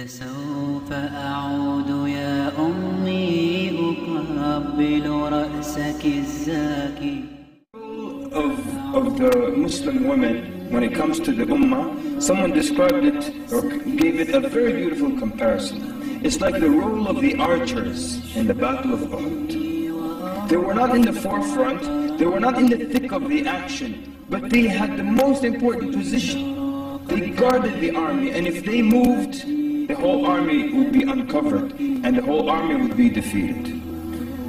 فسوف أعود يا أمي أقبل رأسك الزاكي. Of the Muslim women, when it comes to the ummah, someone described it or gave it a very beautiful comparison. It's like the role of the archers in the Battle of Uhud. They were not in the forefront, they were not in the thick of the action, but they had the most important position. They guarded the army, and if they moved, the whole army would be uncovered, and the whole army would be defeated.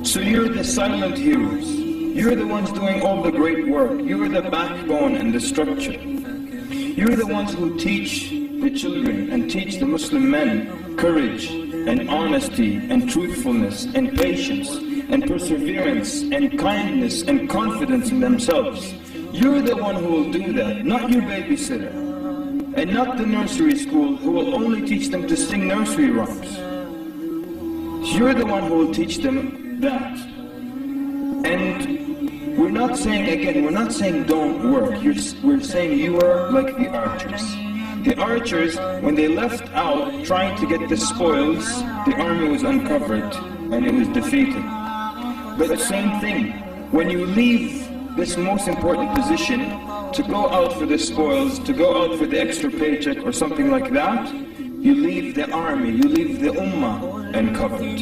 So you're the silent heroes. You're the ones doing all the great work. You're the backbone and the structure. You're the ones who teach the children and teach the Muslim men courage and honesty and truthfulness and patience and perseverance and kindness and confidence in themselves. You're the one who will do that, not your babysitter. And not the nursery school who will only teach them to sing nursery rhymes. You're the one who will teach them that. And we're not saying, again, we're not saying don't work. We're saying you are like the archers. The archers, when they left out trying to get the spoils, the army was uncovered and it was defeated. But the same thing, when you leave this most important position to go out for the spoils, to go out for the extra paycheck or something like that, you leave the army, you leave the ummah uncovered.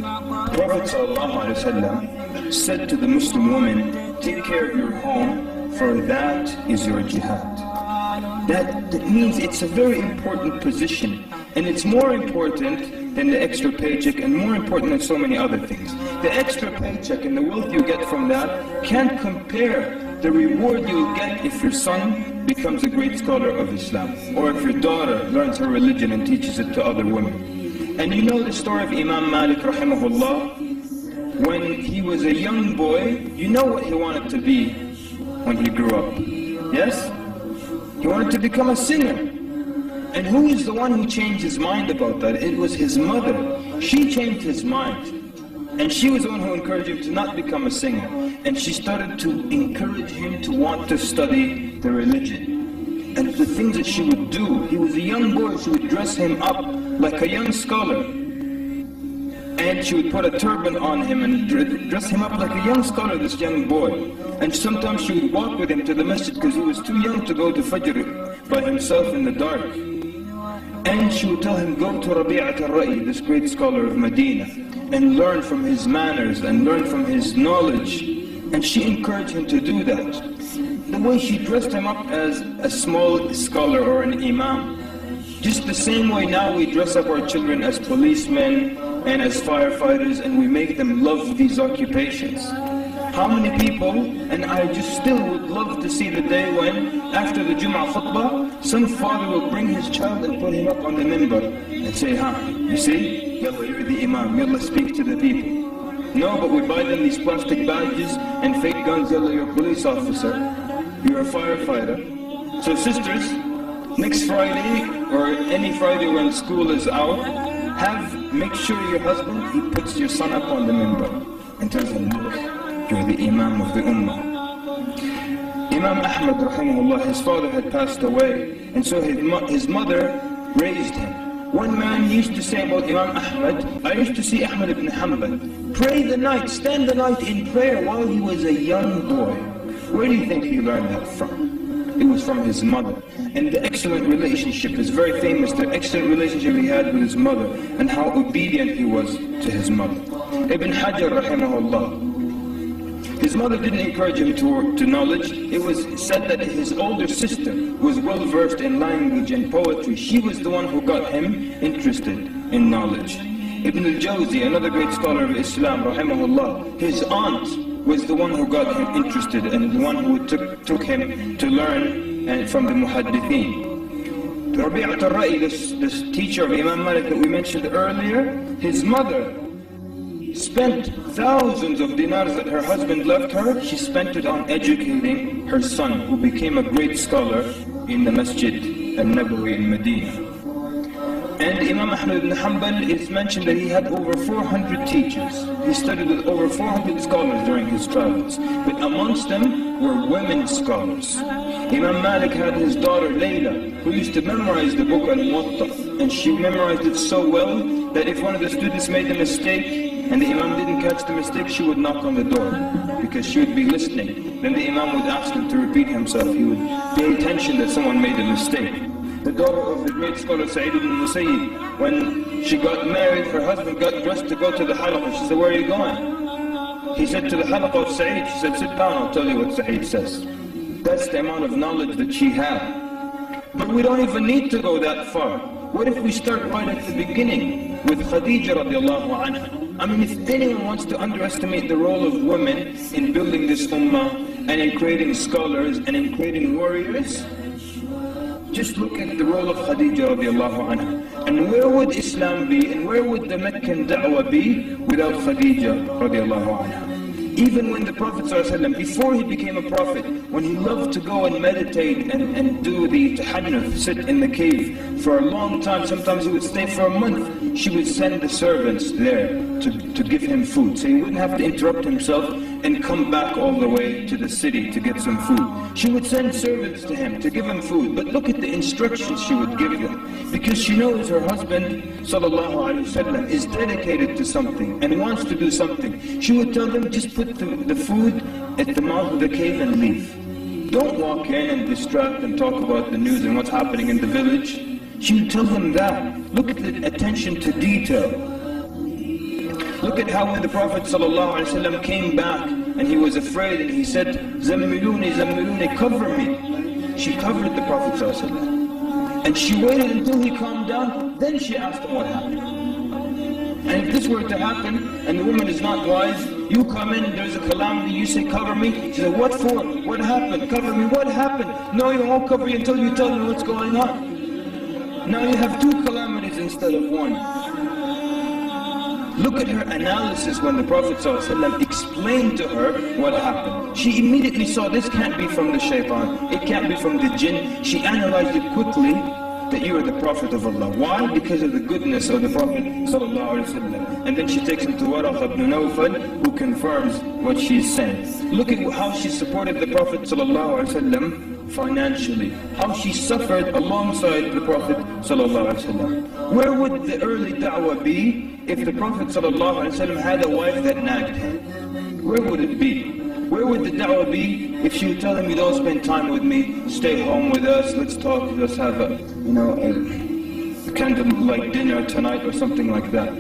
Prophet ﷺ said to the Muslim woman, take care of your home, for that is your jihad. That means it's a very important position, and it's more important than the extra paycheck and more important than so many other things. The extra paycheck and the wealth you get from that can't compare the reward you'll get if your son becomes a great scholar of Islam, or if your daughter learns her religion and teaches it to other women. And you know the story of Imam Malik rahimahullah. When he was a young boy, you know what he wanted to be when he grew up. Yes? He wanted to become a singer. And who is the one who changed his mind about that? It was his mother. She changed his mind. And she was the one who encouraged him to not become a singer. And she started to encourage him to want to study the religion. And the things that she would do, he was a young boy, she would dress him up like a young scholar. And she would put a turban on him and dress him up like a young scholar, this young boy. And sometimes she would walk with him to the masjid because he was too young to go to Fajr by himself in the dark. And she would tell him, go to Rabi'at al-Ra'i, this great scholar of Medina, and learn from his manners and learn from his knowledge. And she encouraged him to do that. The way she dressed him up as a small scholar or an imam. Just the same way now we dress up our children as policemen and as firefighters, and we make them love these occupations. How many people, and I just still would love to see the day when, after the Jum'ah khutbah, some father will bring his child and put him up on the minbar and say, you see, yalla, you're the imam, yalla, speak to the people. No, but we buy them these plastic badges and fake guns, yalla, you're a police officer, you're a firefighter. So sisters, next Friday, or any Friday when school is out, make sure your husband, he puts your son up on the minbar and tells him, look, you're the imam of the ummah. Imam Ahmad rahimahullah, his father had passed away, and so his mother raised him. One man used to say about Imam Ahmad, I used to see Ahmad ibn Hanbal pray the night, stand the night in prayer while he was a young boy. Where do you think he learned that from? It was from his mother. And the excellent relationship is very famous, the excellent relationship he had with his mother and how obedient he was to his mother. Ibn Hajar rahimahullah, his mother didn't encourage him to knowledge. It was said that his older sister was well versed in language and poetry. She was the one who got him interested in knowledge. Ibn al-Jawzi, another great scholar of Islam rahimahullah, his aunt was the one who got him interested and the one who took him to learn from the muhaddithin. Rabi'at al-Ra'i, this teacher of Imam Malik that we mentioned earlier, his mother spent thousands of dinars that her husband left her. She spent it on educating her son, who became a great scholar in the Masjid al-Nabawi in Medina. And Imam Ahmad ibn Hanbal, it's mentioned that he had over 400 teachers. He studied with over 400 scholars during his travels. But amongst them were women scholars. Imam Malik had his daughter Layla, who used to memorize the book Al-Muwatta, and she memorized it so well that if one of the students made a mistake and the Imam didn't catch the mistake, she would knock on the door because she would be listening. Then the Imam would ask him to repeat himself. He would pay attention that someone made a mistake. The daughter of the great scholar Sa'id ibn Musayyib, when she got married, her husband got dressed to go to the halaqah. She said, "Where are you going?" He said, "To the halaqah of Sa'id." She said, "Sit down, I'll tell you what Sa'id says." That's the amount of knowledge that she had. But we don't even need to go that far. What if we start right at the beginning with Khadija radiallahu anha? I mean, if anyone wants to underestimate the role of women in building this ummah and in creating scholars and in creating warriors, just look at the role of Khadija radiallahu anha. And where would Islam be and where would the Meccan da'wah be without Khadija radiallahu anha? Even when the Prophet ﷺ, before he became a prophet, when he loved to go and meditate and do the tahannuf, sit in the cave for a long time, sometimes he would stay for a month, she would send the servants there to give him food. So he wouldn't have to interrupt himself and come back all the way to the city to get some food. She would send servants to him to give him food, but look at the instructions she would give them. Because she knows her husband ﷺ is dedicated to something and wants to do something. She would tell them, just put the food at the mouth of the cave and leave. Don't walk in and distract and talk about the news and what's happening in the village. She would tell them that. Look at the attention to detail. Look at how when the Prophet ﷺ came back and he was afraid and he said, "Zammiluni, zammiluni, cover me." She covered the Prophet ﷺ. And she waited until he calmed down, then she asked him what happened. And if this were to happen, and the woman is not wise, you come in, there's a calamity, you say, "Cover me." She said, "What for? What happened? Cover me, what happened?" "No, you won't cover you until you tell me what's going on." Now you have two calamities instead of one. Look at her analysis when the Prophet ﷺ explained to her what happened. She immediately saw this can't be from the shaitan, it can't be from the jinn. She analyzed it quickly, that you are the Prophet of Allah. Why? Because of the goodness of the Prophet ﷺ. And then she takes him to Waraq ibn Nawfal, who confirms what she's saying. Look at how she supported the Prophet ﷺ financially, how she suffered alongside the Prophet ﷺ. Where would the early da'wah be if the Prophet ﷺ had a wife that nagged him? Where would it be? Where would the da'wah be if she would tell him, "You don't spend time with me, stay home with us, let's talk, let's have a candlelight dinner tonight," or something like that.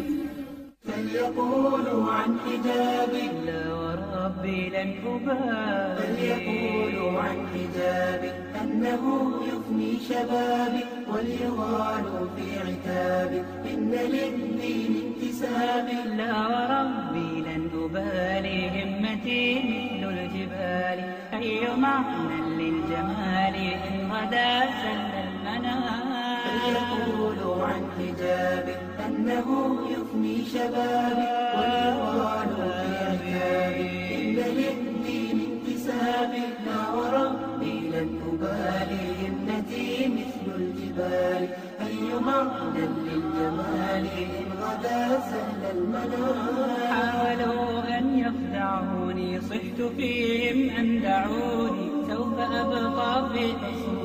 فليقولوا عن حجابي لا وربي لن أبالي فليقولوا عن حجابي أنه يفني شبابي وليغالوا في عتابي إن للدين انتسابي لا وربي لن أبالي همتي مثل الجبال أي معنى للجمال إن غدا سل المنام فليقولوا عن حجابي أنه يفني شبابي واليغالوا في عتابي إن للدين انتسابي لا وربي لن أبالي همتي مثل الجبال أي معنى للجمال إن غدا سهل المنام حاولوا أن يخدعوني صحت فيهم أن دعوني سوف أبقى في تصوير